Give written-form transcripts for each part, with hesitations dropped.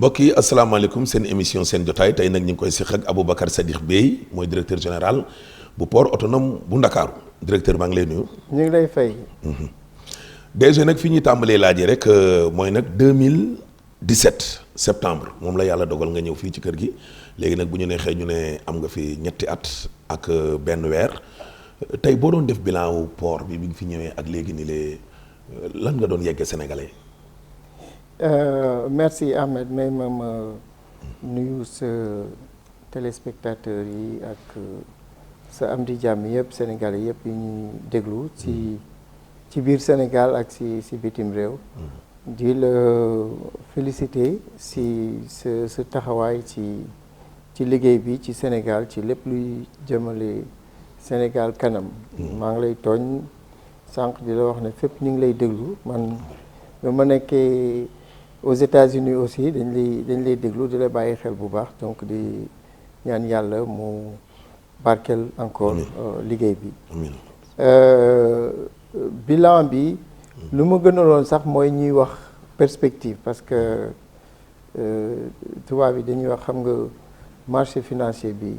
mbokk yi asalaamaaleykum seen émission seen jotaay tey nag ñu ngi koy seq ak Aboubacar Sadikh Bèye mooy directeur général bu port autonome bu Ndakaaru directeur maa ngi lay nuyu. ñu ngi lay fay. déjà nag fi ñuy tàmbalee laajee rek mooy nag 2017 septembre moom la yàlla dogal nga ñëw fii ci kër gi léegi nag bu ñu neexee ñu ne am nga fi ñetti at ak benn weer tey boo doon def bilan wu port bi nga fi ñëwee ak léegi ni lee lan nga doon yeggee sénégalais. Merci Ahmed may ma nuyu sa téléspectateurs yi ak sa am di jàmm yëpp sénégalais yëpp yi ñuy déglu ci biir Sénégal ak si bitim réew. di la féliciter si sa taxawaay ci liggéey bi ci Sénégal ci lépp luy jëmale Sénégal kanam. maa ngi lay tooñ sànq di la wax ne fépp ñu ngi lay déglu man ma nekkee aux États-Unis aussi dañ lay déglu di la bàyyi xel bu baax donc di ñaan yàlla mu barkeel encore liggéey bi. amiin. Bilan bi lu ma gënaloon sax mooy ñuy wax perspective parce que tubaab bi dañuy wax xam nga marché financier bi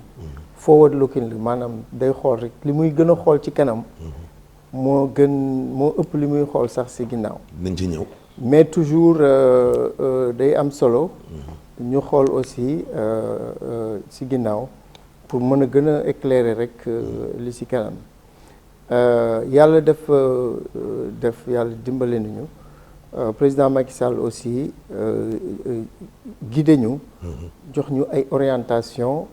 forward looking la maanaam day xool rek li muy gën a xool ci kanam moo ëpp li muy xool sax ci ginnaaw. nañ ci ñëw. mais toujours day am solo ñu xool aussi ci ginnaaw pour mën a gën a éclairer rek li ci kanam yàlla def yàlla dimbale nañu président Macky Sall aussi guidé ñu jox ñu ay orientation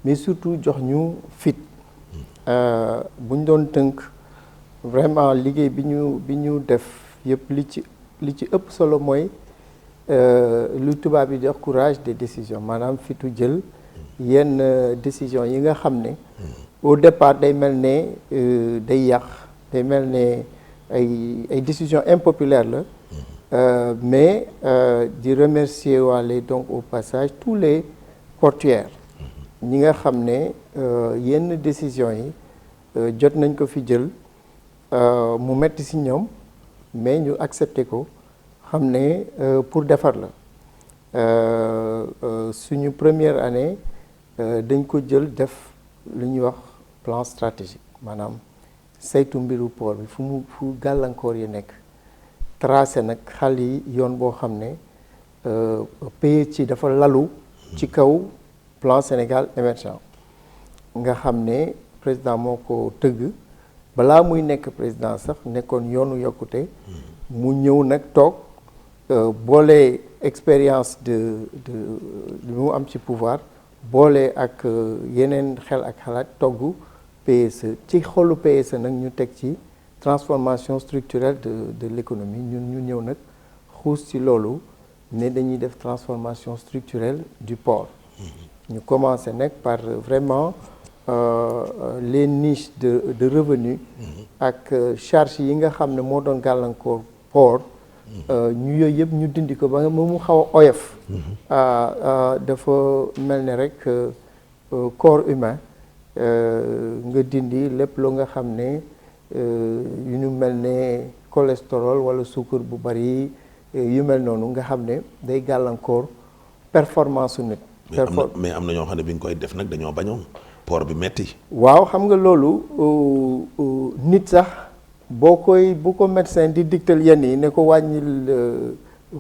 mais surtout jox ñu fit bu ñu doon tënk vraiment liggéey bi ñu def yëpp li ci ëpp solo mooy lu tubaab yi di wax courage des décisions maanaam fitu jël yenn décision yi nga xam ne au départ day mel ne day yàq day mel ne ay décisions impopulaires la mais di remercier waale donc au passage tous les portuaires ñi nga xam ne yenn décisions yi jot nañ ko fi jël mu metti ci ñoom mais ñu accepté ko xam ne pour defar la suñu première année dañ ko jël def lu ñuy wax plan stratégique maanaam saytu mbiru port bi fu gàllankoor yi nekk tracé nag xal yi yoon boo xam ne pays ci dafa lalu ci kaw plan Sénégal émergent nga xam ne président moo ko tëgg balaa muy nekk président sax nekkoon yoonu yokkute mu ñëw nag toog boole expérience de li mu am ci pouvoir boole ak yeneen xel ak xalaat togg PSE ci xolu PSE nag ñu teg ci transformation structurelle de l'économie ñu ñëw nag xuus ci loolu ne dañuy def transformation structurelle du port ñu commencé nag par vraiment les niches de revenus ak charge yi nga xam ne moo doon gàllankoor port ñu yooyu yëpp ñu dindi ko ba nga mu xaw a oyof dafa mel ne rek corps humain nga dindi lépp lu nga xam ne yu ñu mel ne cholestérol wala suukar bu bari yu mel noonu nga xam ne day gàllankoor performance su nit. mais am na ñoo xam ne bi ñu koy def nag dañoo bañoon port bi metti. waaw xam nga loolu nit sax bu ko médecin di digtal yenn yi ne ko wàññil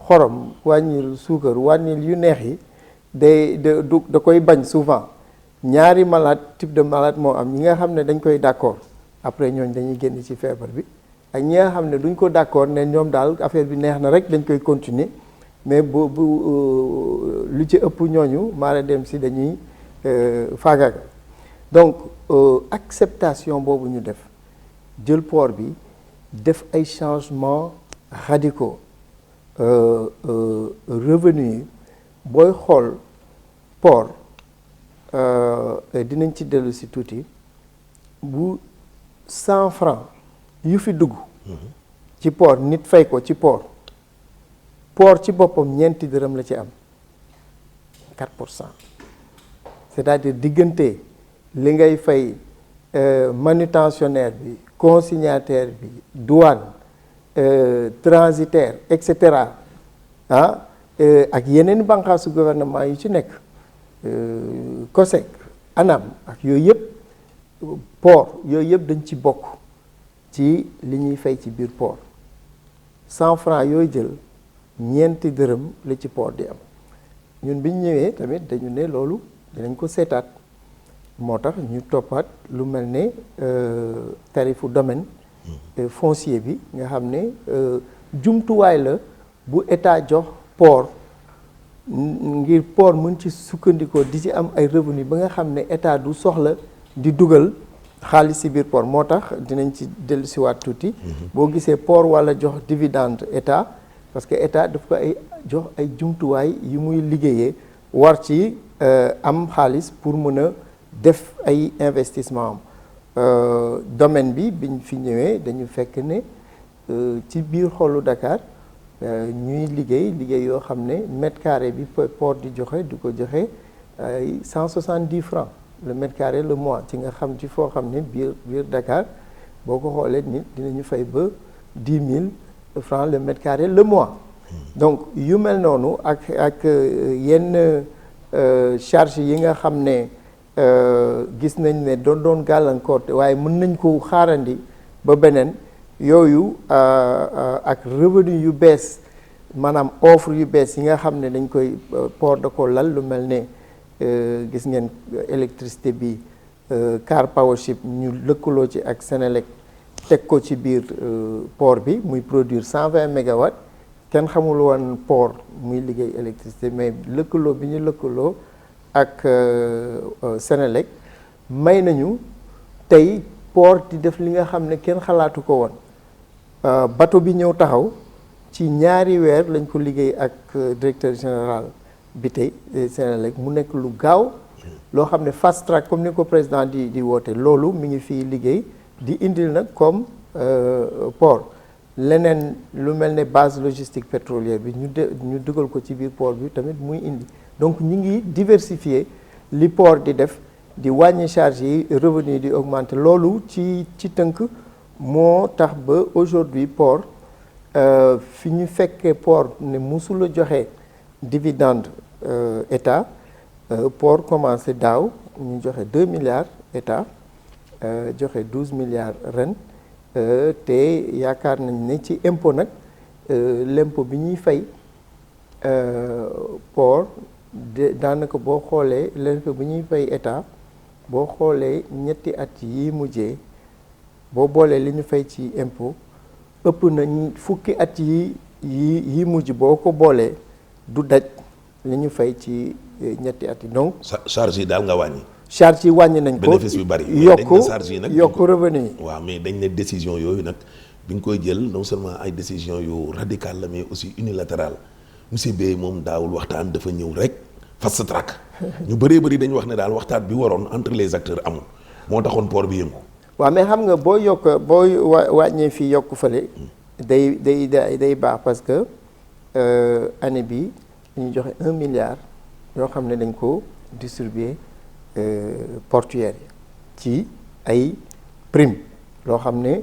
xorom wàññil suukar wàññil yu neex yi da koy bañ souvent ñaari malade type de malade moo am ñi nga xam ne dañ koy d'accord après ñooñ dañuy génn ci feebar bi ak ñi nga xam ne duñ ko d'accord ne ñoom daal affaire bi neex na rek dañ koy continuer mais bu lu ci ëpp ñooñu maara dem si dañuy faagaga donc acceptation boobu ñu def jël port bi def ay changements radicaux revenu yi booy xool port dinañ ci dellu si tuuti bu 100 francs yu fi dugg ci port nit fay ko ci port ci boppam ñeenti dërëm la ci am 4%. C'est-à-dire diggante li ngay fay manutentionnaire bi consignataire bi douane transitaire et cetera ak yeneen bànqaasu gouvernement yu ci nekk COSEC ANAM ak yooyu yëpp port yooyu yëpp dañ ci bokk ci li ñuy fay ci biir port 100 francs yooyu jël ñeenti dërëm la ci port di am ñun bi ñu ñëwee tamit dañu ne loolu dinañ ko seetaat moo tax ñu toppaat lu mel ne tarifu domaine foncier bi nga xam ne jumtuwaay la bu état jox port ngir port mën ci sukkandikoo di ci am ay revenu ba nga xam ne état du soxla di dugal xaalis ci biir port moo tax dinañ ci dellusiwaat tuuti. boo gisee port walla jox dividende état parce que état daf ko ay jox ay jumtuwaay yu muy liggéeyee war ci am xaalis pour mën a def ay investissement am domaine bi biñ fi ñëwee dañu fekk ne ci biir xolu Dakar ñuy liggéey yoo xam ne mètre carré bi port di joxe du ko joxe ay 170 francs le mètre carré le mois ci nga xam ci foo xam ne biir Dakar boo ko xoolee nit dinañu fay ba 10 000 francs le mètre carré le mois. donc yu mel noonu ak yenn charge yi nga xam ne gis nañ ne doon gàllankoor waaye mën nañ ko xaarandi ba beneen yooyu ak revenu yu bees maanaam offre yu bees yi nga xam ne dañ koy port da ko lal lu mel ne gis ngeen électricité bi Car Powership ñu lëkkaloo ci ak Senelec teg ko ci biir port bi muy produire 120 mégawatts kenn xamul woon port muy liggéey électricité mais lëkkaloo bi ñu lëkkaloo ak Senelec may nañu tey port di def li nga xam ne kenn xalaatu ko woon bateau bi ñëw taxaw ci ñaari weer lañ ko liggéey ak directeur général bi tey Senelec mu nekk lu gaaw loo xam ne fast track comme ni ko président di woote loolu mi ngi fii liggéey di indil nag comme port leneen lu mel ne base logistique pétrolière bi ñu dugal ko ci biir port bi tamit muy indi donc ñu ngi diversifier li port di def di wàññi charge yi revenu di augmenter loolu ci tënk moo tax ba aujourd'hui port fi ñu fekkee port ne musul a joxe dividende état port commencé daaw ñu joxe 2 milliards état joxe 12 milliards ren te yaakaar nañ ne ci impôt nag l'impôt bi ñuy fay port daanaka boo xoolee l'impôt bi ñuy fay état boo xoolee ñetti at yi mujjee boo boolee li ñu fay ci impôt ëpp nañ fukki at yi mujj boo ko boolee du daj li ñu fay ci ñetti at yi donc. charge yi daal nga wàññi. charge yi wàññi nañ ko bénéfice bi bari yokk revenu yi. waaw mais dañ ne décision yooyu nag bi ñu koy jël non seulement ay décision yu radical la mais aussi unilatéral monsieur Beye moom daawul waxtaan dafa ñëw rek fast track ñu bëree bëri dañu wax ne daal waxtaan bi waroon entre les acteurs amul moo taxoon port bi yëngu. waaw mais xam nga booy wàññee fii yokk fële day baax parce que année bi ñu joxe 1 milliard yoo xam ne dañ ko distribuer portuaire yi ci ay prime loo xam ne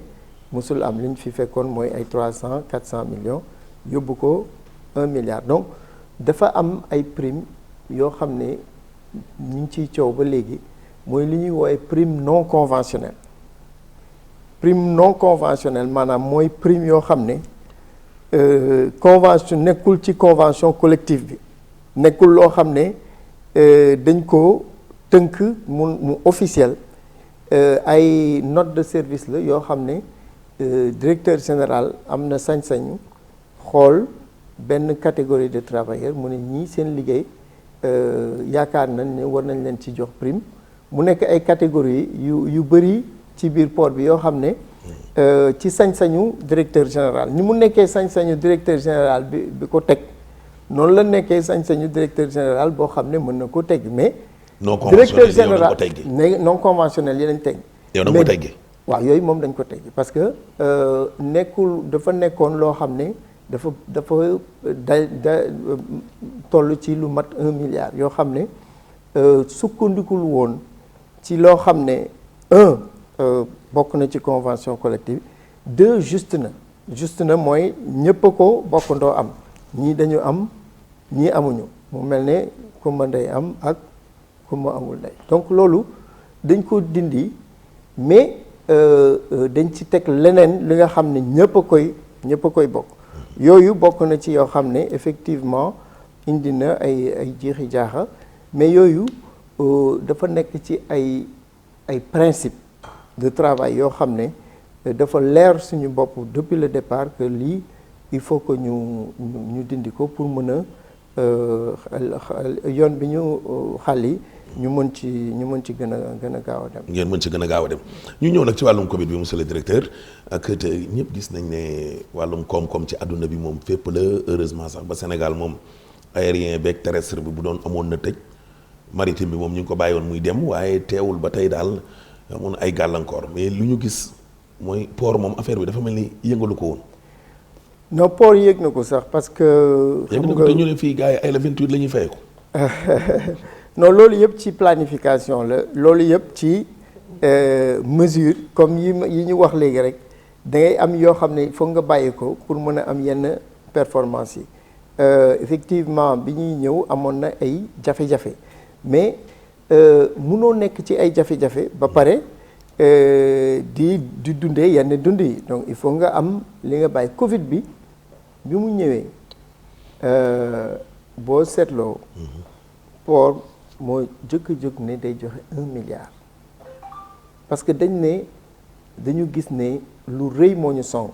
musul am li ñu fi fekkoon mooy ay 300-400 millions yóbbu ko 1 milliard donc dafa am ay prime yoo xam ne ñu ngi ciy coow ba léegi mooy li ñuy woowee prime non conventionnelle prime non conventionnelle maanaam mooy prime yoo xam ne convention nekkul ci convention collective bi nekkul loo xam ne dañ ko tënk mu officiel ay note de service la yoo xam ne directeur général am na sañ-sañu xool benn catégorie de travailleurs mu ne ñii seen liggéey yaakaar nañ ne war nañ leen ci jox prime mu nekk ay catégorie yu bëri ci biir port bi yoo xam ne ci sañ-sañu directeur général ni mu nekkee sañ-sañu directeur général bi ko teg noonu la nekkee sañ-sañu directeur général boo xam ne mën na ko teg mais directeur général non conventionnel yi lañ teg yow da nga ko teggee waaw yooyu moom dañ ko teggi parce que dafa nekkoon loo xam ne dafa toll ci lu mat 1 milliard yoo xam ne sukkandikul woon ci loo xam ne bokk na ci convention collective 2 juste na mooy ñëpp a ko bokkandoo am ñii dañu am ñii amuñu mu mel ne kumba ndey am ak kumba amul ndey donc loolu dañ ko dindi mais dañ ci teg leneen li nga xam ne ñëpp a koy bokk yooyu bokk na ci yoo xam ne effectivement indi na ay jiixi jaaxa mais yooyu dafa nekk ci ay principe de travail yoo xam ne dafa leer suñu bopp depuis le départ que lii il faut que ñu dindi ko pour mën a yoon bi ñu xàlli ñu mën ci gën a gaaw a dem. ngeen mën ci gën a gaaw a dem ñu ñëw nag ci wàllum Covid bi monsieur le directeur ak te ñëpp gis nañ ne wàllum koom-koom ci àdduna bi moom fépp la heureusement sax ba Sénégal moom aérien beeg terrestre bi bu doon amoon na tëj maritime bi moom ñu ngi ko bàyyi woon muy dem waaye teewul ba tey daal amoon ay gàllankoor mais lu ñu gis mooy port moom affaire bi dafa mel ni yëngalu ko woon. non port yëg na ko sax parce que. yëg na ko te ñu ne fii gars yi ay la 28 la ñuy fay ko. non loolu yëpp ci planification la loolu yëpp ci mesure comme yi ñu wax léegi rek da ngay am yoo xam ne foog nga bàyyi ko pour mën a am yenn performance yi effectivement bi ñuy ñëw amoon na ay jafe-jafe mais munoo nekk ci ay jafe-jafe ba pare di dundee yenn dund yi donc il faut nga am li nga bàyyi Covid bi mu ñëwee boo seetloo port moo jëkk-jëkk ne day joxe 1 milliard parce que dañu gis ne lu rëy moo ñu song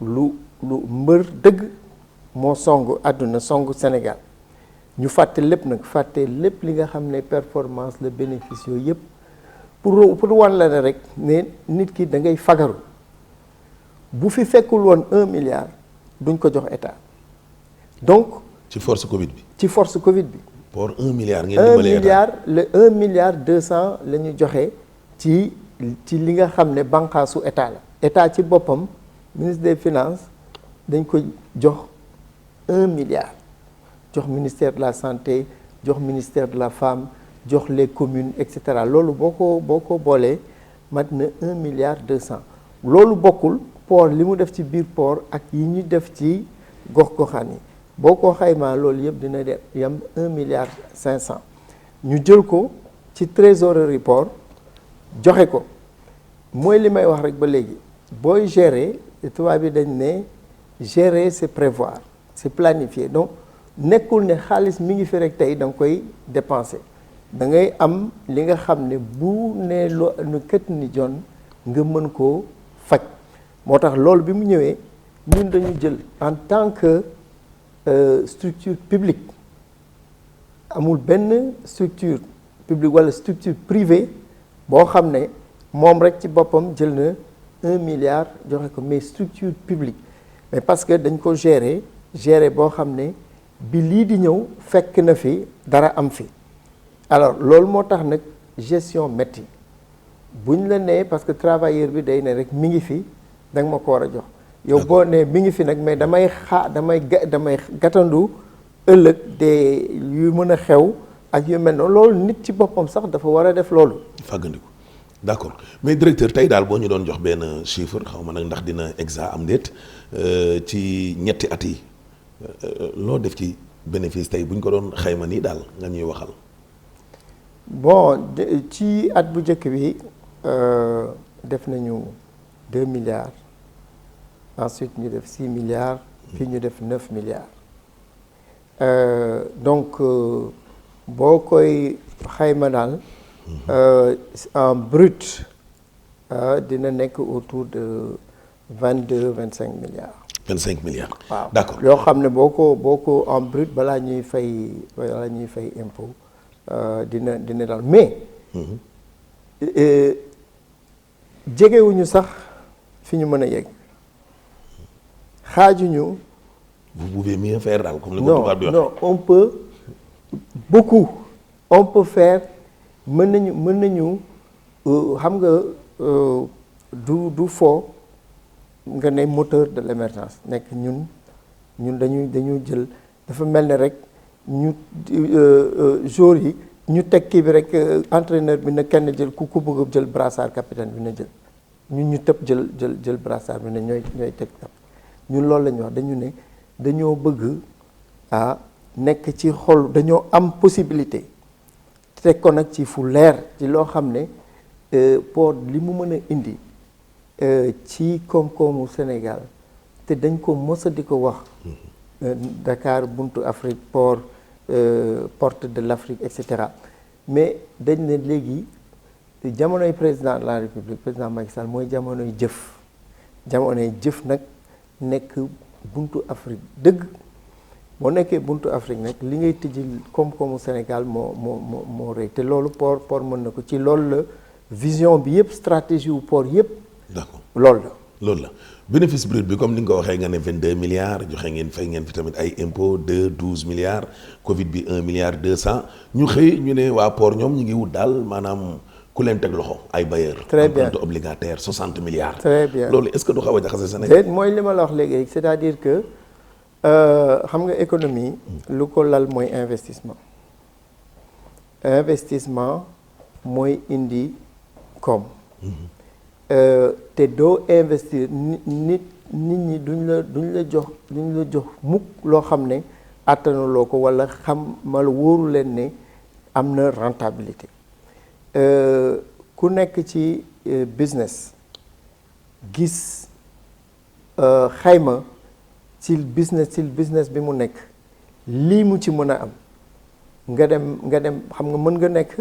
lu mbër dëgg moo song àdduna song Sénégal ñu fàtte lépp nag fàtte lépp li nga xam ne performance la bénéfice yooyu yëpp pour wan la ne rek ne nit ki da ngay fagaru bu fi fekkul woon 1 milliard duñ ko jox état donc. ci force Covid bi. ci force Covid bi. pour 1 milliard ngeen dimbalee 1 milliard le 1 milliard 200 la ñu joxe ci li nga xam ne bànqaasu état la. état ci boppam ministre des finances dañ ko jox 1 milliard jox ministère de la santé jox ministère de la femme jox les communes et cetera loolu boo ko boolee mat na 1 milliard 200 loolu bokkul port li mu def ci biir port ak yi ñu def ci gox-goxaan yi. boo ko xaymaa loolu yëpp dina yam 1 milliard 500 ñu jël ko ci trésorerie port joxe ko mooy li may wax rek ba léegi booy gérer tubaab bi dañ ne gérer c'est prévoir c'est planifier donc nekkul ne xaalis mi ngi fi rek tey da nga koy dépenser da ngay am li nga xam ne bu ne lu kët ni jon nga mën koo faj moo tax loolu bi mu ñëwee ñun dañu jël en tant que structure publique amul benn structure publique wala structure privée boo xam ne moom rek ci boppam jël na 1 milliard joxe ko mais structure publique mais parce que dañ ko gérer boo xam ne bi lii di ñëw fekk na fi dara am fi alors loolu moo tax nag gestion métti buñ la nee parce que travailleur bi day ne rek mi ngi fi da nga ma ko war a jox yow boo ne mi ngi fi nag mais damay gàttandu ëllëg de yu mën a xew ak yu mel noonu loolu nit ci boppam sax dafa war a def loolu. fàggandiku d'accord mais directeur tey daal boo ñu doon jox benn chiffre xaw ma nag ndax dina exact am déet ci ñetti at yi loo def ci bénéfice tey bu ñu ko doon xayma nii daal nga ñuy waxal. bon ci at bu njëkk bi def nañu 2 milliards. ensuite ñu def 6 milliards puis ñu def 9 milliards donc boo koy xayma daal en brut dina nekk autour de 22-25 milliards. 25 milliards. waaw d'accord yoo xam ne boo ko en brut balaa ñuy fay impôt dina daal mais jegewuñu sax fi ñu mën a yegg. xaajuñu. vous pouvez mieux faire daal comme li ko tubaab di wax. non on peut beaucoup on peut faire mën nañu xam nga du faux nga ne moteur de l'émergence nekk ñun dañu jël dafa mel ne rek ñu joueurs yi ñu teg kii bi rek entraîneur bi na kenn jël ku bëgg a jël brassard capitaine bi na jël ñun ñu tëb jël brassard bi ne ñooy teg ñun loolu la ñu wax dañu ne dañoo bëgg nekk ci xol dañoo am possibilité teg ko nag ci fu leer ci loo xam ne port li mu mën a indi ci koom-koomu Sénégal te dañ ko mës a di ko wax Dakar buntu Afrique port porte de l'Afrique et cetera mais dañ ne léegi jamonoy président de la République président Macky Sall mooy jamonoy jëf nag nekk buntu Afrique dëgg boo nekkee buntu Afrique nag li ngay tëjil koom-koomu Sénégal moo rëy te loolu port mën na ko ci loolu la vision bi yëpp stratégie wu port yëpp. d'accord loolu la. bénéfice brut bi comme ni nga ko waxee nga ne 22 milliards joxe ngeen fay ngeen fi tamit ay impôts 12 milliards Covid bi 1 milliard 200 ñu xëy ñu ne waa port ñoom ñu ngi wut daal maanaam ku leen teg loxo ay bailleurs. très bien emprunt obligataire 60 milliards. très bien loolu est-ce que du xaw a jaxase Sénégal. mooy li ma la wax léegi c'est-à-dire que xam nga économie. lu ko lal mooy investissement mooy indi koom. te doo investir nit ñi duñ la jox mukk loo xam ne àttanuloo ko walla mal wóoru leen ne am na rentabilité ku nekk ci business gis xayma ci business bi mu nekk lii mu ci mën a am nga dem xam nga mën nga nekk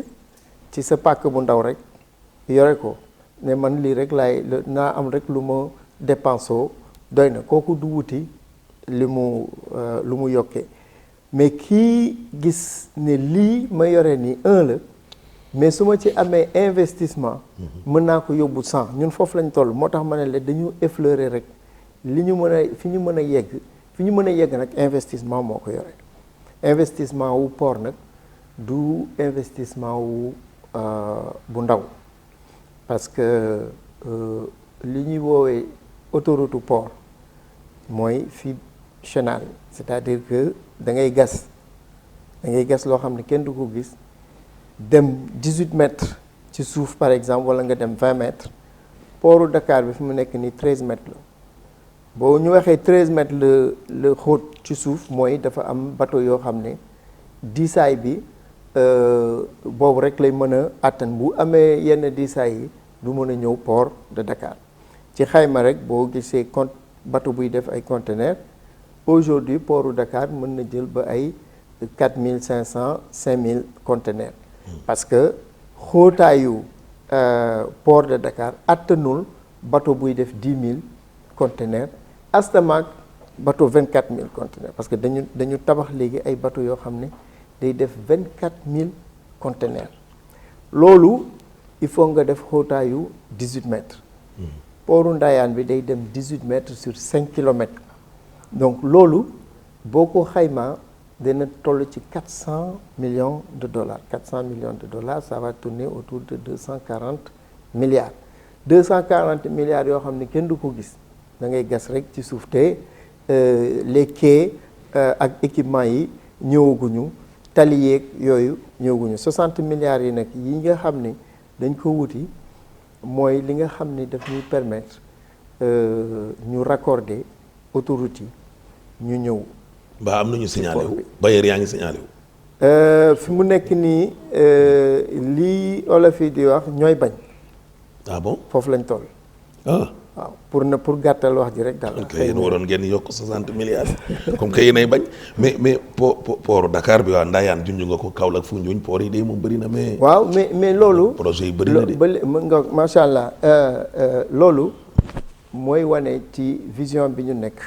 ci sa pàkk bu ndaw rek yore ko ne man lii rek naa am rek lu ma dépensoo doy na kooku du wuti lu mu yokkee mais kii gis ne lii ma yore ni 1 la mais su ma ci amee investissement mën naa ko yóbbu 100 ñun foofu lañ toll moo tax ma ne la dañu effleurer rek li ñu mën a fi ñu mën a yegg nag investissement moo ko yore investissement wu port nag du investissement wu bu ndaw parce que li ñuy woowee autoroute port mooy fi chenal c'est-à-dire que da ngay gas loo xam ne kenn du ko gis dem 18 mètres ci suuf par exemple wala nga dem 20 mètres portu Dakar bi fi mu nekk nii 13 mètres la boo ñu waxee 13 mètres la xóot ci suuf mooy dafa am bateau yoo xam ne diisaay bi boobu rek lay mën a àttan bu amee yenn diisaay yi du mën a ñëw port de Dakar ci xayma rek boo gisee bateau buy def ay conteneurs aujourd'hui portu Dakar mën na jël ba ay 4500 5000 conteneurs parce que xóotaayu port de Dakar àttanul bateau buy def 10 000 conteneurs astamaak bateau 24 000 conteneurs parce que dañu tabax léegi ay bateau yoo xam ne day def 24 000 conteneurs loolu il faut nga def xóotaayu 18 mètres portu Ndayane bi day dem 18 mètres sur 5 kilomètres donc loolu boo ko xaymaa dana toll ci 400 millions de dollars ça va tourner autour de 240 milliards yoo xam ne kenn du ko gis da ngay gas rek ci suuf te les quais ak équipement yi ñëwaguñu tali yeeg yooyu ñëwaguñu 60 milliards yi nag yi nga xam ne dañ ko wuti mooy li nga xam ne daf ñuy permettre ñu raccorder autoroute yi ñu ñëw. ba am nañu signalé wu bailleur yaa ngi signalé wu. fi mu nekk nii lii olof yi di wax ñooy bañ. ah bon foofu lañ toll. ah waaw pour gàttal wax ji rek daal. ok yéen waroon ngeen yokk 60 milliards comme que yéenay bañ mais port Dakar bi waa Ndayane junj nga ko Kaolack Foundiougne port yi de moom bëri na mais. waaw mais loolu. projet yi bëri na de macha allah loolu mooy wane ci vision bi ñu nekk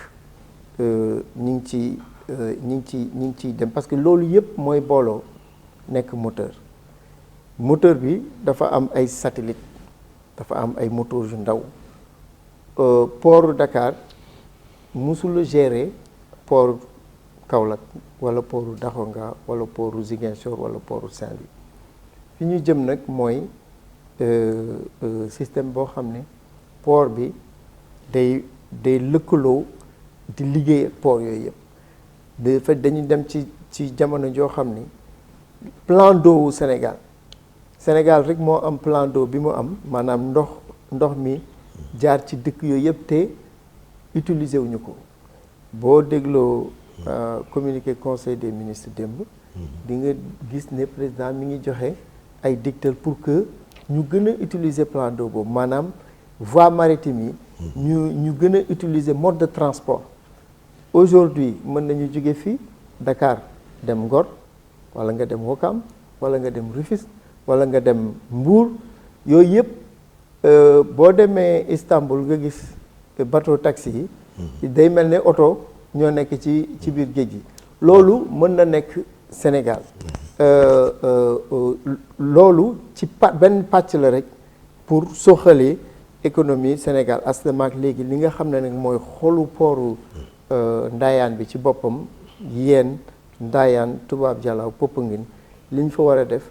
ñu ngi ciy dem parce que loolu yëpp mooy booloo nekk moteur bi dafa am ay satellite dafa am ay moteur yu ndaw port Dakar musul gérer port Kaolack wala port Daxonga wala port Ziguinchor wala port Saint-Louis fi ñu jëm nag mooy système boo xam ne port bi day lëkkaloo di liggéey ak port yooyu yëpp dañu dem ci jamono joo xam ni plan d'eau wu Sénégal rek moo am plan d'eau bi mu am maanaam ndox mi jaar ci dëkk yooyu yëpp te utiliser wuñu ko boo dégloo communiqué conseil des ministres démb di nga gis ne président mi ngi joxe ay dictées pour que ñu gën a utiliser plan d'eau boobu maanaam voie maritime yi ñu gën a utiliser mode de transport. Aujourd'hui mën nañu jóge fii Dakar dem Ngor wala nga dem Ouakam wala nga dem Rufisque wala nga dem Mbour yooyu yëpp boo demee Istanbul nga gis bateau taxi yi day mel ne oto ñoo nekk ci biir géej gi loolu mën na nekk Sénégal loolu ci benn pàcc la rek pour soxalee économie Sénégal asamaak léegi li nga xam ne nag mooy xolu pooru Ndayane bi ci boppam yéen Ndayane Tubaab Jalaaw Popenguine li ñu fa war a def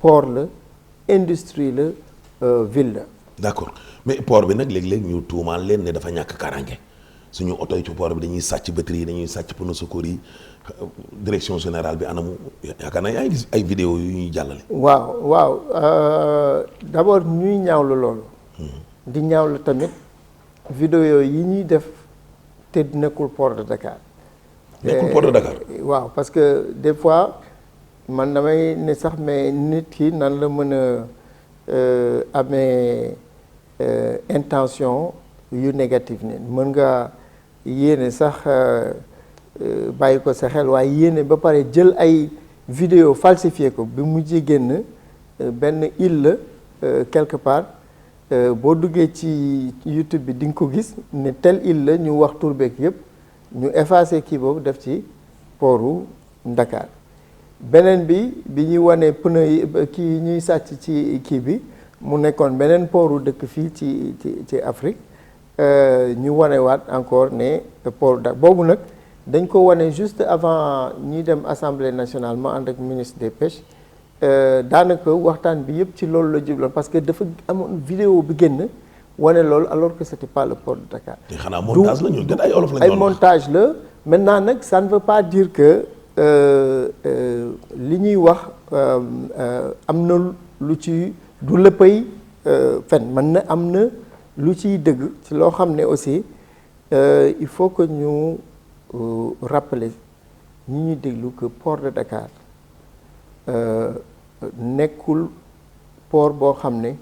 port la industrie la ville la. d'accord mais port bi nag léeg-léeg ñu tuumaal leen ne dafa ñàkk karange suñu oto yi ci port bi dañuy sàcc batterie yi dañuy sàcc pneu secours yi direction générale bi anamu yaakaar naa yaa ngi gis ay vidéo yu ñuy jàllale. waaw d'abord ñuy ñaawlu loolu. di ñaawlu tamit vidéo yi ñuy def te nekkul port de Dakar. nekkul port de Dakar. waaw parce que des fois man damay ne sax mais nit ki nan la mën a amee intention yu négative ne mën nga yéene sax bàyyi ko sa xel waaye yéene ba pare jël ay vidéo falsifié ko bi mujjee génn benn île la quelque part boo duggee ci YouTube bi di nga ko gis ne tel île la ñu wax tur beeg yëpp ñu effacé kii boobu def ci portu Dakar beneen bi ñuy wane pneu yi kii ñuy sàcc ci kii bi mu nekkoon beneen portu dëkk fii ci Afrique ñu wanewaat encore ne port da boobu nag dañ ko wane juste avant ñuy dem assemblée nationale ma ànd ak ministre des pêches daanaka waxtaan bi yëpp ci loolu la jubloon parce que dafa amoon vidéo bi génn wane loolu alors que c'était pas le port de Dakar. te xanaa montage la ñu gën ay olof la ñu ay montage la maintenant nag ça ne veut pas dire que li ñuy wax am na lu ci du léppay fen mën na am na lu ciy dëgg ci loo xam ne aussi il faut que ñu rappeler ñi ñuy déglu que port de Dakar nekkul port boo xam ne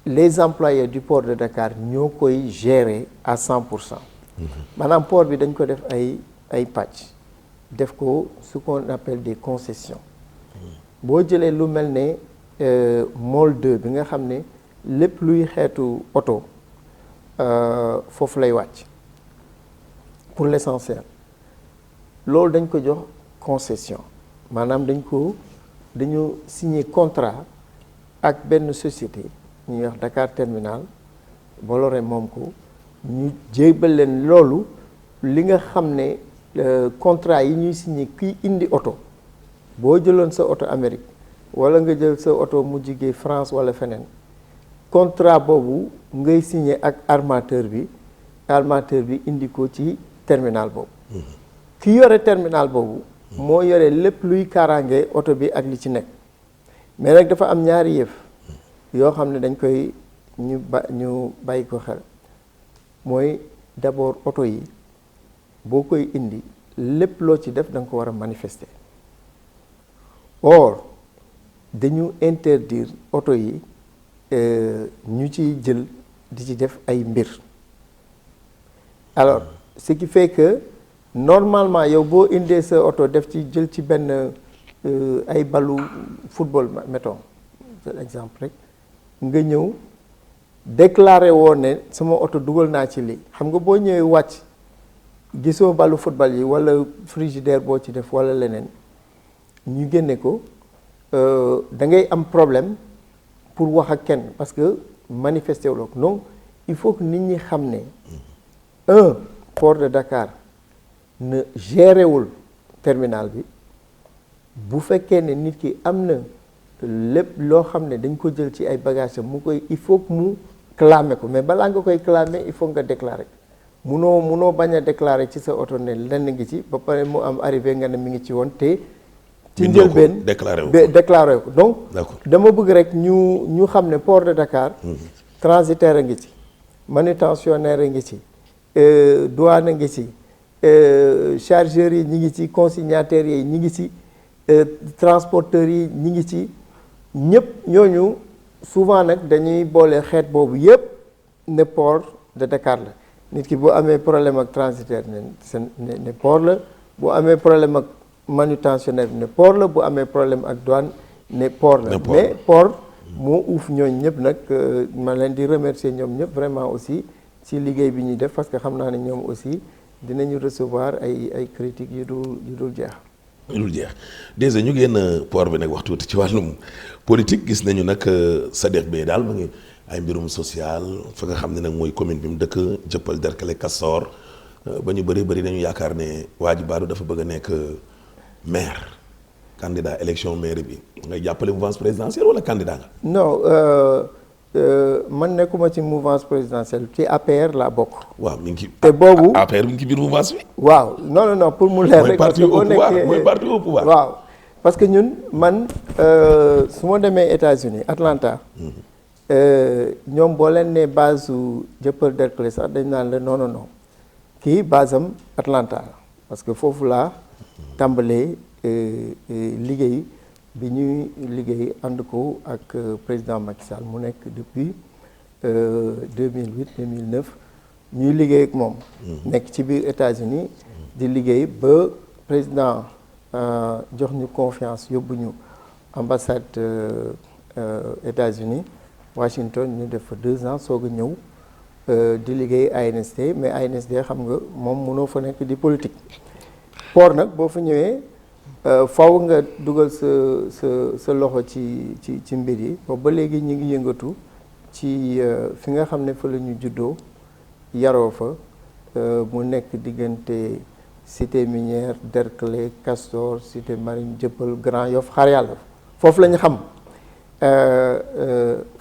les employés du port de Dakar ñoo koy gérer à 100%. maanaam port bi dañ ko def ay pàcc def ko ce qu'on appelle des concessions. boo jëlee lu mel ne Môle 2 bi nga xam ne lépp luy xeetu oto foofu lay wàcc pour l'essentiel loolu dañ ko jox concession maanaam dañu signer contrat ak benn société ñuy wax Dakar Terminal Bolloré moom ko ñu jébal leen loolu li nga xam ne contrat yi ñuy signer kiy indi oto boo jëloon sa oto Amérique wala nga jël sa oto mu jigee France wala feneen contrat boobu ngay signer ak armateur bi indi ko ci terminal boobu. ki yore terminal boobu. moo yore lépp luy kaaraange oto bi ak li ci nekk. mais nag dafa am ñaari yëf yoo xam ne dañ koy ñu bàyyi ko xel mooy d'abord oto yi boo koy indi lépp loo ci def da nga ko war a manifester. or dañu interdire oto yi ñu ciy jël di ci def ay mbir alors ce qui fait que normalement yow boo indee sa oto def ci jël ci benn ay balu football mettons c'est exemple rek nga ñëw déclaré woon ne sama oto dugal naa ci lii xam nga boo ñëwee wàcc gisoo balu football yi wala frigidaire boo ci def wala leneen ñu génne ko da ngay am problème pour wax ak kenn parce que manifesté wu la ko donc il faut que nit ñi xam ne port de Dakar ne géré wul terminal bi bu fekkee ne nit ki am na lépp loo xam ne dañ ko jël ci ay bagages mu koy il faut que mu clamer ko mais balaa nga koy clamer il faut nga déclarer munoo bañ a déclarer ci sa oto ne lenn ngi ci ba pare mu am arrivé nga ne mi ngi ci woon te ci njëlbeen déclaré ko donc dama bëgg rek ñu xam ne port de Dakar transitaire a ngi ci manutentionnaire a ngi ci douane a ngi ci chargeurs yi ñi ngi ci consignataires yi ñi ngi ci transporteurs yi ñi ngi ci ñëpp ñooñu souvent nag dañuy boole xeet boobu yëpp ne port de Dakar la nit ki boo amee problème ak transitaire ne port la boo amee problème ak manutentionnaire ne port la bu amee problème ak douane ne port la mais port moo uuf ñooñu ñëpp nag ma leen di remercier ñoom ñëpp vraiment aussi ci liggéey bi ñuy def parce que xam naa ne ñoom aussi dinañu recevoir ay critiques yu dul jeex. yu dul jeex déjà ñu génn port bi nag wax tuuti ci wàllum politique gis nañu nag Sadikh Bèye daal mu ngi ay mbirum social fa nga xam ne nag mooy commune bi mu dëkk Dieuppeul Derklé Castor ba ñu bëri dañu yaakaar ne waa ji Badou dafa bëgg a nekk maire candidat élection maire bi ngay jàppale mouvance présidentielle wala candidat nga. non man nekkuma ci mouvance présidentielle ci APR laa bokk. waaw mi ngi ci. te boobu APR mi ngi ci biir mouvance bi. waaw non pour mu leer rek. parce que mooy parti au pouvoir. waaw parce que ñun man su ma demee États-Unis Atlanta. ñoom boo leen nee base su Dieuppeul Derklé sax dañ naan la non kii base am Atlanta la parce que foofu laa tàmbalee liggéey. bi ñuy liggéey ànd ko ak président Macky Sall mu nekk depuis 2008 2009 ñuy liggéey ak moom. nekk ci biir États-Unis di liggéey ba président jox ñu confiance yóbbu ñu ambassade États-Unis Washington ñu def fa 2 ans soog a ñëw di liggéey ANSD mais ANSD xam nga moom mënoo fa nekk di politique. port nag boo fa ñëwee. faw nga dugal sa loxo ci mbir yi boobu ba léegi ñu ngi yëngatu ci fi nga xam ne fa la ñu juddoo yaroo fa mu nekk diggante cité minière Derklé Castor cité marine Dieuppeul Grand Yoff Xaar Yàlla foofu la ñu xam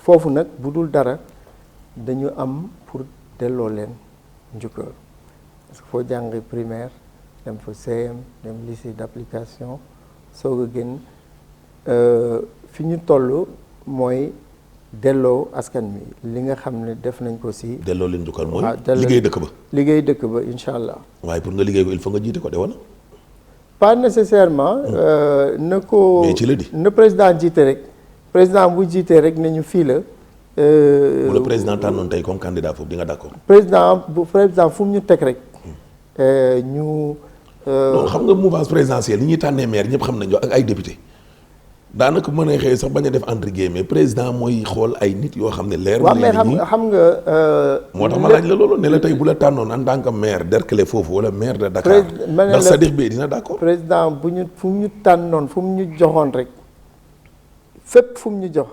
foofu nag bu dul dara dañu am pour delloo leen njukkal parce que foo jàng primaire dem fa CM dem lycée d'application soog a génn fi ñu toll mooy delloo askan wi li nga xam ne def nañ ko si. delloo leen njukkal mooy. liggéey dëkk ba. liggéey dëkk ba incha allah. waaye pour nga liggéey ko il faut nga jiite ko de wala. pas nécessairement. na ko mais ci la di. na président jiite rek président bu jiitee rek ne ñu fii la. bu la président tànnoon tey comme candidat foofu di nga d'accord. président fu mu ñu teg rek. ñu. non xam nga mouvance présidentielle li ñuy tànnee maire ñëpp xam nañu ak ay député daanaka mën a xëy sax bañ a def entre guillemets président mooy xool ay nit yoo xam ne leer. waaw mais xam nga. moo tax ma laaj la loolu ne la tey bu la tànnoon en tant que maire Derklé foofu wala maire de Dakar. ndax Sadikh Bèye dina d'accord. président fu mu ñu tànnoon fu mu ñu joxoon rek fépp fu mu ñu jox.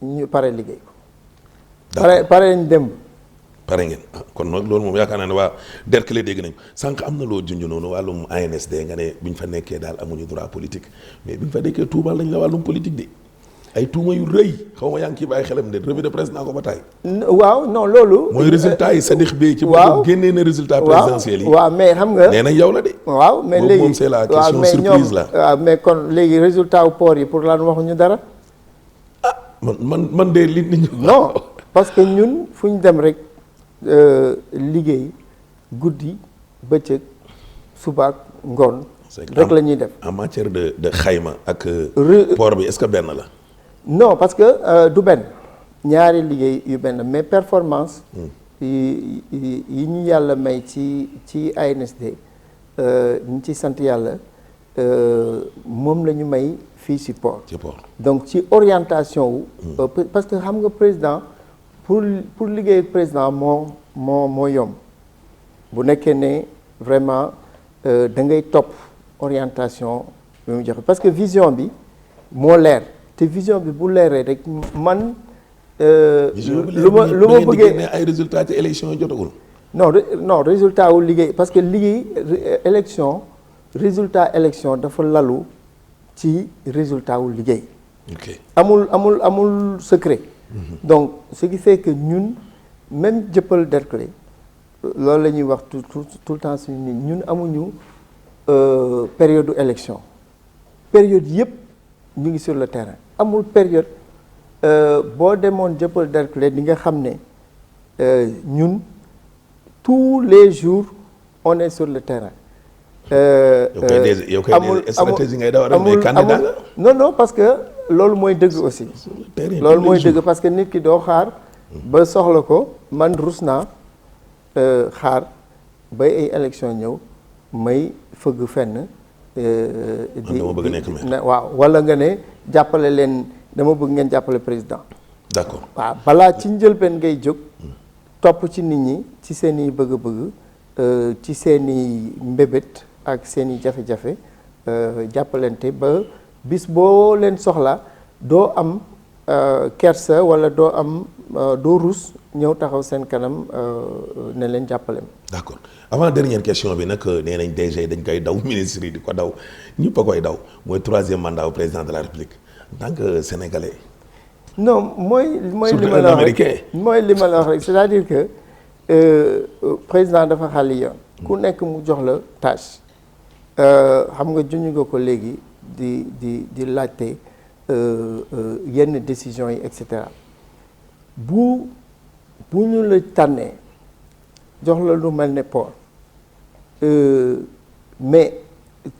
ñu pare liggéey ko. pare ñu dem. pare ngeen kon nag loolu moom yaakaar naa ne waa Derklé dégg nañ sànq am na loo junj noonu wàllum ANSD nga ne bi ñu fa nekkee daal amuñu droit politique mais bi ñu fa nekkee tuumal lañ la wàllum politique de ay tuuma yu rëy xaw ma yaa ngi ciy bàyyi xelam de revue de presse naa ko ba taay. waaw non loolu. mooy résultat yi Sadikh Bèye ci boppam génnee na résultat présidentiel yi. waaw mais xam nga nee nañ yow la de. waaw mais léegi moom c'est la question surprise la. waaw mais kon léegi résultat wu port yi pour lan waxuñu dara. ah man de li nit ñi. non parce que ñun fu ñu dem rek. liggéey guddi bëccëg subaak ngoon rek la ñuy def. en matière de xayma ak. port bi est-ce que benn la. non parce que du benn ñaari liggéey yu benn mais performance. yi ñu yàlla may ci ANSD ñu ci sant yàlla moom la ñu may fii ci port. ci port donc ci orientation wu. parce que xam nga président. pour liggéey ak président moo yomb bu nekkee ne vraiment da ngay topp orientation bi mu joxe parce que vision bi moo leer te vision bi bu leeree rek man. lu ma bëggee ay résultats ci élection jotagul. non résultat wu liggéey parce que liggéey élection résultat élection dafa lalu ci résultat wu liggéey. ok amul secret. donc ce qui fait que ñun même Dieuppeul Derklé loolu la ñuy wax tout le temps suñu nit ñun amuñu période élection période yëpp ñu ngi sur le terrain amul période boo demoon Dieuppeul Derklé di nga xam ne ñun tous les jours on est sur le terrain. yow kay stratégie ngay daw rek mais candidat nga. non parce que loolu mooy dëgg aussi. loolu mooy dëgg parce que nit ki doo xaar. ba soxla ko man rus naa xaar ba ay élection ñëw may fëgg fenn. dama bëgg nekk maire. waaw wala nga ne jàppale leen dama bëgg ngeen jàppale président. d'accord waaw balaa ci njëlbeen ngay jóg. topp ci nit ñi ci seen i bëgg-bëgg ci seen i mbébét ak seen i jafe-jafe jàppalante ba bis boo leen soxla doo am kersa wala doo am doo rus ñëw taxaw seen kanam ne leen jàppale. d'accord avant dernière question bi nag nee nañ DG dañ koy daw ministre yi di ko daw ñëpp a koy daw mooy 3e mandat au président de la République en tant que sénégalais. non mooy li ma la wax rek mooy li ma la wax rek c'est-à-dire que président dafa xàlli yoon ku nekk mu jox la tâche xam nga juñu nga ko léegi di laajte yenn décisions yi et cetera bu ñu la tànnee jox la lu mel ne port mais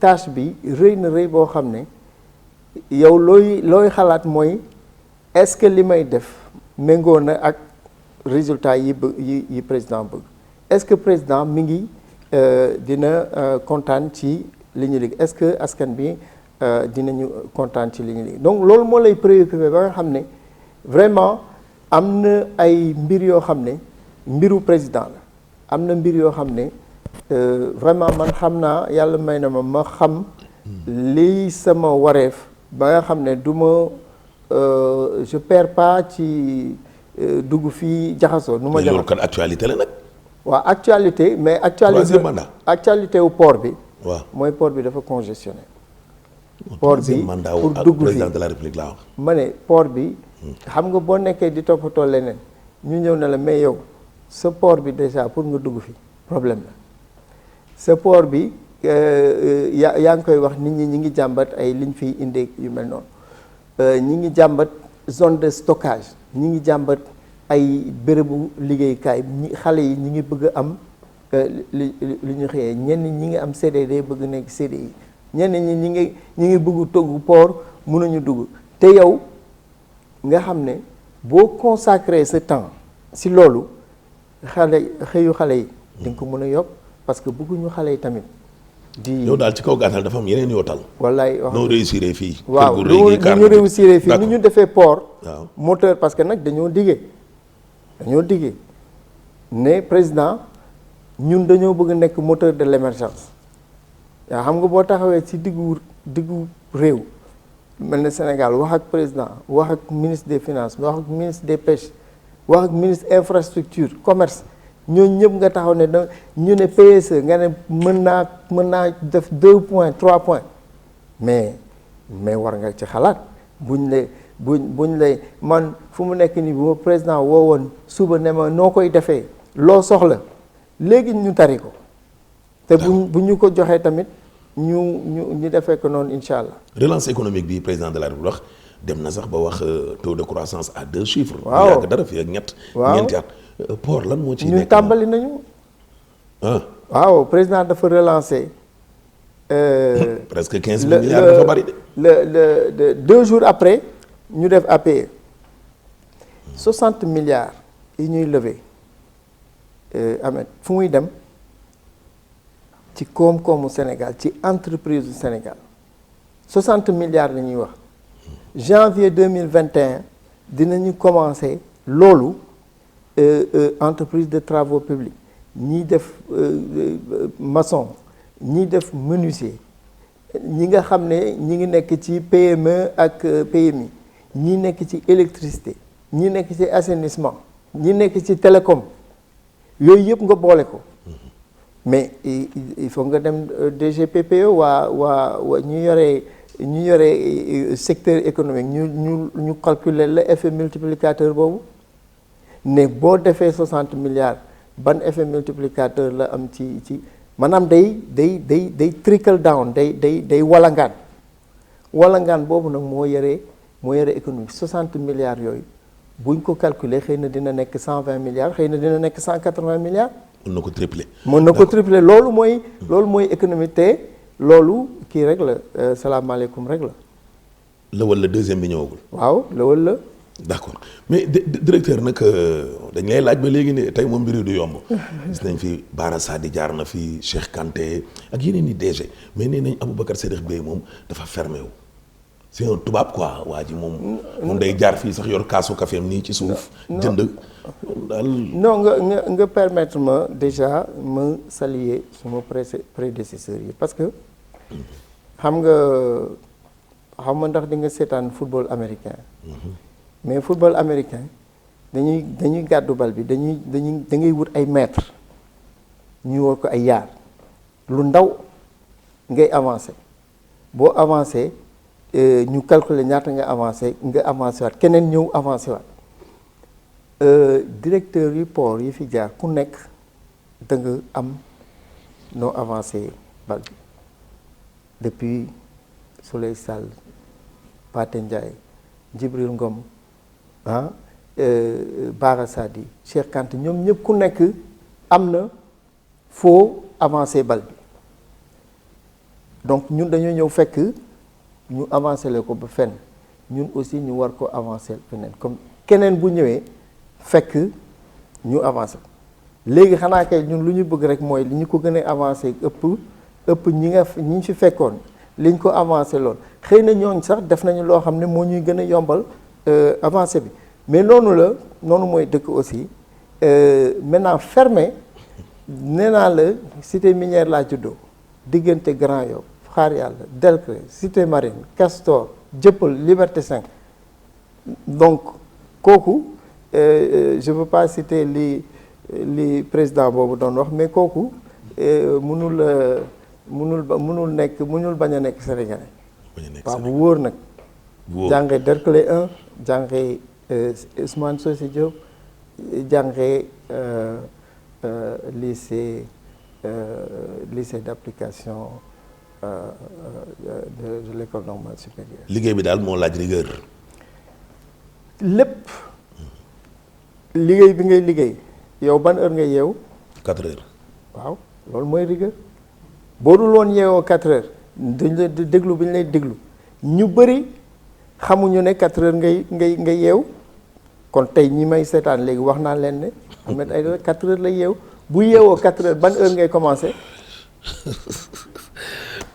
tâche bi rëy na rëy boo xam ne yow looy xalaat mooy est-ce que li may def méngoo na ak résultat yi président bëgg est-ce que président mi ngi dina kontaan ci li ñu liggéey est-ce que askan bi dinañu kontaan ci li ñu liggéey donc loolu moo lay préoccupé ba nga xam ne vraiment am na ay mbir yoo xam ne mbiru président la am na mbir yoo xam ne vraiment man xam naa yàlla may na ma xam lii sama wareef ba nga xam ne du ma je perds pas ci dugg fii jaxasoo. nu ma jaxasoo loolu kon actualité la nag. waaw actualité mais actualité wu port bi. waaw mooy port bi dafa congestionné. port bi pour dugg fii président de la République laa wax. ma ne port bi. xam nga boo nekkee di toppatoo leneen ñu ñëw ne la mais yow sa port bi déjà pour nga dugg fi problème la sa port bi yaa ngi koy wax nit ñi ngi jàmbat ay liñ fiy indee yu mel noonu. ñi ngi jàmbat zone de stockage ñi ngi jàmbat ay bérébu liggéeykaay xale yi ñi ngi bëgg a am li ñu xëyee ñenn ñi ngi am CDD bëgg nekk CDI ñenn ñi ngi bëgg togg port mënuñu dugg te yow nga xam ne boo consacré ce temps si loolu xëyu xale yi di nga ko mën a yokk parce que bëgguñu xale yi tamit yow daal ci kaw gàttal dafa am yeneen yoo tal. wallaay wax noo réussir fii. waaw lu ñu réussir fii ni ñu defee port. waaw moteur parce que nag dañoo diggee ne président ñun dañoo bëgg nekk moteur de l'émergence yaa xam nga boo taxawee ci diggu réew mel na Sénégal wax ak président wax ak ministre des finances wax ak ministre des pêches wax ak ministre infrastructure commerce. ñooñu ñëpp nga taxaw ne da ñu ne PSE nga ne mën naa def 2 points 3 points mais war nga ci xalaat buñ lay man fu mu nekk nii bu ma président woo woon suba ne ma noo koy defee loo soxla léegi ñu tari ko te bu ñu ko joxee tamit ñu defee ko noonu incha allah. relance économique bi président de la République wax dem na sax ba wax taux de croissance à 2 chiffres. waaw yàgg dara fii ak ñeenti at. port lan moo ci nekk ñun tàmbali nañu. waaw président dafa relancer. presque 15 milliards dafa bari de. le 2 jours après ñu def APE 60 milliards yi ñuy lever Ahmed fu muy dem ci koom-koomu Sénégal ci entreprise du Sénégal 60 milliards la ñuy wax janvier 2021 dinañu commencer loolu. Entreprise de travaux publics ñiy def maçon ñiy def menuisier ñi nga xam ne ñi ngi nekk ci PME ak PMI ñi nekk ci électricité ñi nekk ci assainissement ñi nekk ci télécom yooyu yëpp nga boole ko mais il faut nga dem DGPPE waa ñu yore secteur économique ñu calculer le effet multiplicateur boobu ne boo defee 60 milliards ban effet multiplicateur la am ci maanaam day trickle down day walangaan boobu nag moo yore économie 60 milliards yooyu buñ ko calculer xëy na dina nekk 120 milliards xëy na dina nekk 180 milliards mën na ko tripler. mën na ko tripler loolu mooy économie te loolu kii rek la salaamaaleykum rek la. lëwal la deuxième bi ñëwagul. waaw lëwal la. d'accord mais directeur nag dañ lay laaj ba léegi ne tey moom mbiri du yomb. gis nañ fi Bara Sadi jaar na fi Cheikh Kanté ak yeneen i DG mais nee nañ Aboubacar Sadikh Bèye moom dafa fermé wu. c'est un tubaab quoi waa ji moom day jaar fii sax yor kaasu kafeem nii ci suuf. jënd daal. non nga permettre ma déjà ma saluer suma prédécesseurs yi parce que xam nga ndax di nga seetaan football américain. mais football américain dañuy gàddu bal bi da ngay wut ay mètres ñuy war ko ay yaar lu ndaw ngay avancé boo avancé ñu calculer ñaata nga avancé waat keneen ñëw avancé waat directeur yi port yi fi jaar ku nekk da nga am noo avancé bal bi depuis Souley Sall Pathé Ndiaye Djibril Ngom Bara Sadi Cheikh Kanté ñoom ñëpp ku nekk am na foo avancé bal bi donc ñun dañoo ñëw fekk ñu avancé le ko ba fenn ñun aussi ñu war ko avancé feneen comme keneen bu ñëwee fekk ñu avancé léegi xanaa kay ñun lu ñu bëgg rek mooy li ñu ko gën a avancé ëpp ñi fi fekkoon liñ ko avancé lool xëy na ñooñ sax def nañu loo xam ne moo ñuy gën a yombal avancé bi mais noonu mooy dëkk aussi maintenant fermé nee naa la cité minière laa juddoo diggante Grand Yoff Xaar Yàlla Delcrès Cité Marine Castor Dieuppeul Liberté 5 donc kooku je veux pas citer li président boobu doon wax mais kooku mënul bañ a nekk sénégalais. waaw bu wóor nag. jàngee Derklé 1 jàngee Ousmane Socé Diop jàngee lycée d'application de l'école normale supérieure. liggéey bi daal moo laaj rigueur. lépp liggéey bi ngay liggéey yow ban heure ngay yeewu. 4 heures. waaw loolu mooy rigueur boo dul woon yeewoo 4 heures dañ la déglu bi ñu lay déglu ñu bëri xamuñu ne 4 heures ngay yeew kon tey ñi may seetaan léegi wax naa leen ne Ahmed Aïdara 4 heures lay yeew bu yeewoo 4 heures ban heure ngay commencé.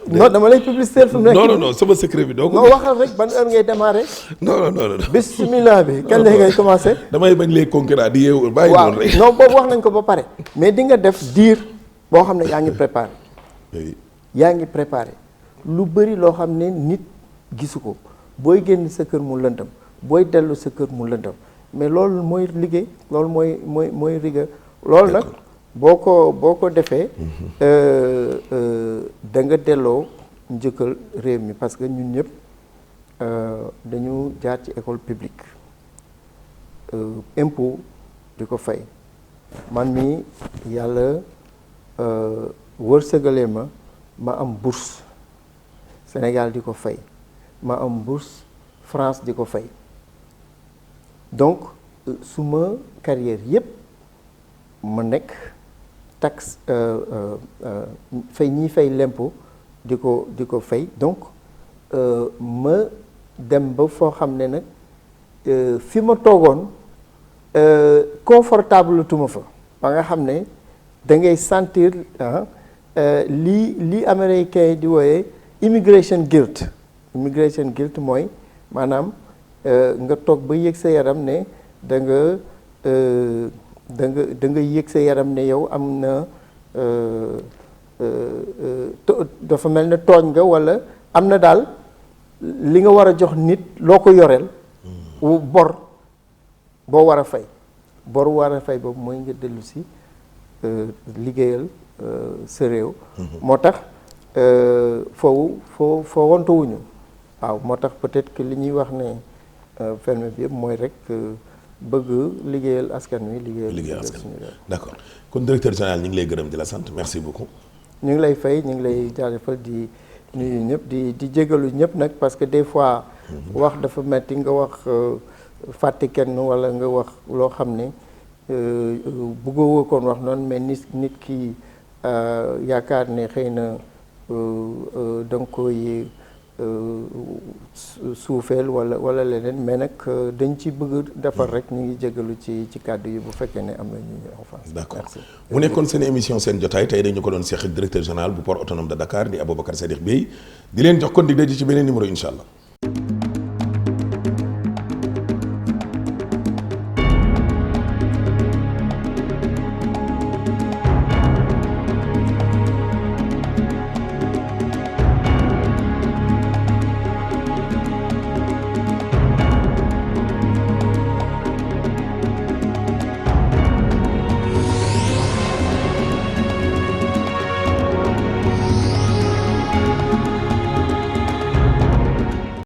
non dama lay publicité fi mu nekk. non sama secret bi doo ko. non waxal rek ban heure ngay démarré. non. bismillah bi kañ la ngay commencé. damay bañ les concurrents di yeewu bàyyi noonu rek. non boobu wax nañ ko ba pare mais di nga def diir boo xam ne yaa ngi préparé. yaa ngi préparé lu bëri loo xam ne nit gisu ko booy génn sa kër mu lëndëm booy dellu sa kër mu lëndëm mais loolu mooy liggéey loolu mooy rigueur loolu nag boo ko defee da nga delloo njëkkal réew mi parce que ñun ñëpp dañu jaar ci école publique impôt di ko fay man mi yàlla wërsëgalee ma am bourse Sénégal di ko fay ma am bourse France di ko fay donc suma carrière yépp ma nekk taxe fay ñi fay l'impôt di ko fay donc ma dem ba foo xam ne nag fi ma toogoon confortable tuma fa ba nga xam ne da ngay sentir lii américain di wooyee immigration guilt mooy maanaam nga toog ba yëg sa yaram ne da nga yëg sa yaram ne yow am na dafa mel ne tooñ nga walla am na daal li nga war a jox nit loo ko yoreel bor boo war a fay boobu mooy nga dellu si liggéeyal sa réew moo tax foo wantawuñu waaw moo tax peut-être que li ñuy wax ne ferme bi yëpp mooy rek bëgg liggéeyal askan wi liggéeyal askan wi d'accord kon directeur général ñu ngi lay gërëm di la sant merci beaucoup ñu ngi lay fay ñu ngi lay jaajëfal di nuyu ñëpp di jégalu ñëpp nag parce que des fois wax dafa metti nga wax fàtte kenn walla nga wax loo xam ne bëggoo koon wax noonu mais nit ki yaakaar ne xëy na da nga koy suufeel wala leneen mais nag dañ ci bëgg defar rek ñu ngi jégalu ci kàddu yi bu fekkee ne am na ñu offense. d'accord mu nekkoon seen émission seen jotaay tey dañu ko doon seq ak directeur général bu port autonome de Dakar di Aboubacar Sadikh Bèye di leen jox kon dig daje ci beneen numéro incha allah.